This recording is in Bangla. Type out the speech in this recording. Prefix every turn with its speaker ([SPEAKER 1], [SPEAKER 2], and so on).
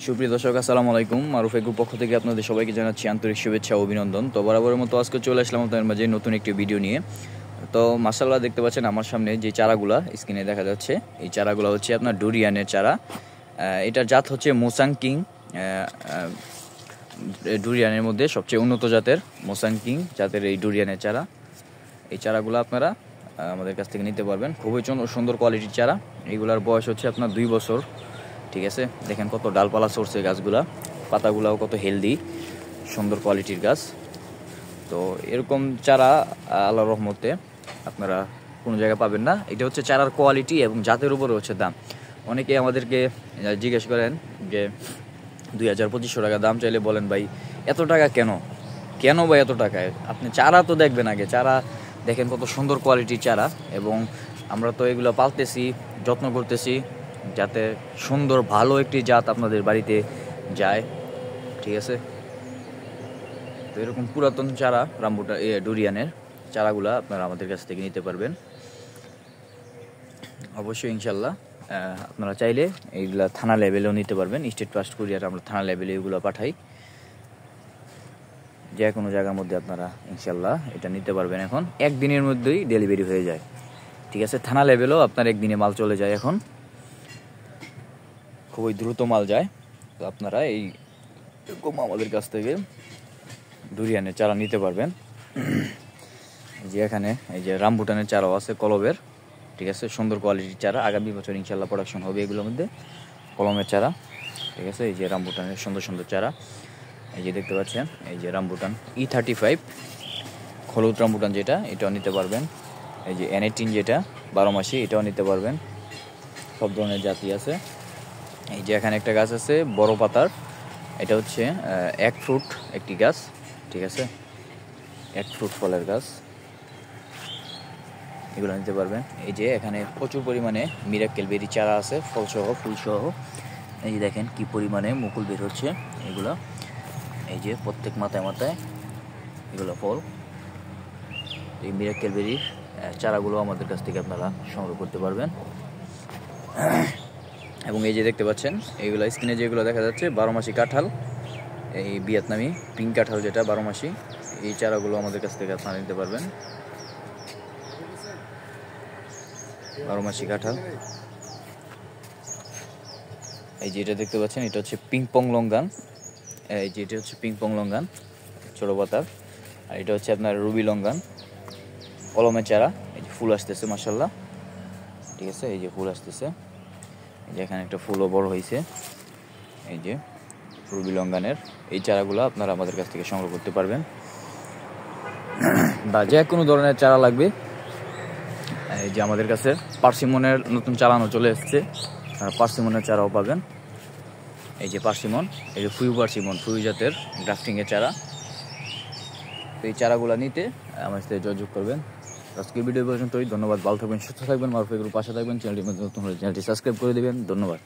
[SPEAKER 1] সুপ্রিয় দর্শক, আসসালামু আলাইকুম। মারুফ এগ্রো পক্ষ থেকে আপনাদের সবাইকে জানাচ্ছি আন্তরিক শুভেচ্ছা ও অভিনন্দন। তো বরাবরের মতো আজকে চলে আসলাম আপনাদের মাঝে নতুন একটি ভিডিও নিয়ে। তো মাশাআল্লাহ দেখতে পাচ্ছেন আমার সামনে যে চারাগুলা স্ক্রিনে দেখা যাচ্ছে, এই চারাগুলো হচ্ছে আপনার ডুরিয়ানের চারা। এটার জাত হচ্ছে মোসাং কিং। ডুরিয়ানের মধ্যে সবচেয়ে উন্নত জাতের মোসাং কিং জাতের এই ডুরিয়ানের চারা। এই চারাগুলো আপনারা আমাদের কাছ থেকে নিতে পারবেন। খুবই সুন্দর কোয়ালিটির চারা। এইগুলার বয়স হচ্ছে আপনার 2 বছর। ঠিক আছে, দেখেন কত ডালপালা সরছে গাছগুলা, পাতাগুলাও কত হেলদি, সুন্দর কোয়ালিটির গাছ। তো এরকম চারা আল্লাহর রহমতে আপনারা কোনো জায়গায় পাবেন না। এটা হচ্ছে চারার কোয়ালিটি এবং জাতের উপরে হচ্ছে দাম। অনেকে আমাদেরকে জিজ্ঞেস করেন যে 2000-2500 টাকা দাম চাইলে বলেন ভাই এত টাকা কেন ভাই এত টাকায়? আপনি চারা তো দেখবেন আগে, চারা দেখেন কত সুন্দর কোয়ালিটির চারা। এবং আমরা তো এগুলো পালতেছি, যত্ন করতেছি যাতে সুন্দর ভালো একটি জাত আপনাদের বাড়িতে যায়। ঠিক আছে, তো এরকম পুরাতন চারা ডুরিয়ানের চারাগুলা আপনারা আমাদের কাছ থেকে নিতে পারবেন অবশ্যই ইনশাল্লাহ। আপনারা চাইলে এইগুলা থানা লেভেলেও নিতে পারবেন। স্টেট ফার্স্ট কুরিয়ার আমরা থানা লেভেলে এগুলো পাঠাই, যে কোনো জায়গার মধ্যে আপনারা ইনশাল্লাহ এটা নিতে পারবেন। এখন একদিনের মধ্যেই ডেলিভারি হয়ে যায়। ঠিক আছে, থানা লেভেলেও আপনার একদিনে মাল চলে যায়, এখন খুবই দ্রুত মাল যায়। তো আপনারা এইরকম আমাদের কাছ থেকে ডুরিয়ানের চারা নিতে পারবেন। যে এখানে এই যে রামবুটানের চারাও আছে কলমের। ঠিক আছে, সুন্দর কোয়ালিটির চারা। আগামী বছর ইনশাল্লাহ প্রোডাকশন হবে এগুলোর মধ্যে, কলমের চারা। ঠিক আছে, এই যে রামবুটানের সুন্দর সুন্দর চারা, এই যে দেখতে পাচ্ছেন, এই যে রামবুটান E35 হলুদ রামবুটান যেটা, এটাও নিতে পারবেন। এই যে N18 যেটা 12 মাসি, এটাও নিতে পারবেন। সব ধরনের জাতি আছে। এই যে এখানে একটা গাছ আছে বড় পাতার, এটা হচ্ছে এক ফ্রুট একটি গাছ। ঠিক আছে, এক ফ্রুট ফলের গাছ, এগুলো নিতে পারবেন। এই যে এখানে প্রচুর পরিমাণে মিরাক্কেল বেরি চারা আছে, ফলসহ ফুলসহ। এই যে দেখেন কি পরিমাণে মুকুল বের হচ্ছে এগুলো। এই যে প্রত্যেক মাথায় মাথায় এগুলো ফল। এই মিরাক্কেল বেরির চারাগুলো আমাদের কাছ থেকে আপনারা সংগ্রহ করতে পারবেন। এবং এই যে দেখতে পাচ্ছেন এইগুলো স্ক্রিনে যেগুলো দেখা যাচ্ছে 12 মাসি কাঁঠাল, এই ভিয়েতনামি পিঙ্ক কাঁঠাল যেটা 12 মাসি, এই চারাগুলো আমাদের কাছ থেকে আপনারা নিতে পারবেন। 12 মাসি কাঁঠাল। এই যে এটা দেখতে পাচ্ছেন, এটা হচ্ছে পিংপং লঙ্গান। এই যে এটা হচ্ছে পিংপং লঙ্গান ছোট পাতার। আর এটা হচ্ছে আপনার রুবি লঙ্গান কলমের চারা। এই যে ফুল আসতেছে মাশাআল্লাহ। ঠিক আছে, এই যে ফুল আসতেছে, এই যে এখানে একটা ফুলও বড় হয়েছে। এই যে রুবি লঙ্গানের এই চারাগুলো আপনারা আমাদের কাছ থেকে সংগ্রহ করতে পারবেন। বা যে কোনো ধরনের চারা লাগবে, এই যে আমাদের কাছে পার্সিমনের নতুন চালানো চলে এসেছে, পার্সিমনের চারাও পাবেন। এই যে পার্সিমন, এই যে ফুয়ু জাতের গ্রাফটিংয়ের চারা। তো এই চারাগুলো নিতে আমার সাথে যোগাযোগ করবেন। আজকের ভিডিও পর্যন্তই। ধন্যবাদ, ভালো থাকবেন, সুস্থ থাকবেন, মারুফ এগ্রোর পাশে থাকবেন। চ্যানেলটির মধ্যে নতুন হলে চ্যানেলটি সাবস্ক্রাইব করে দেবেন। ধন্যবাদ।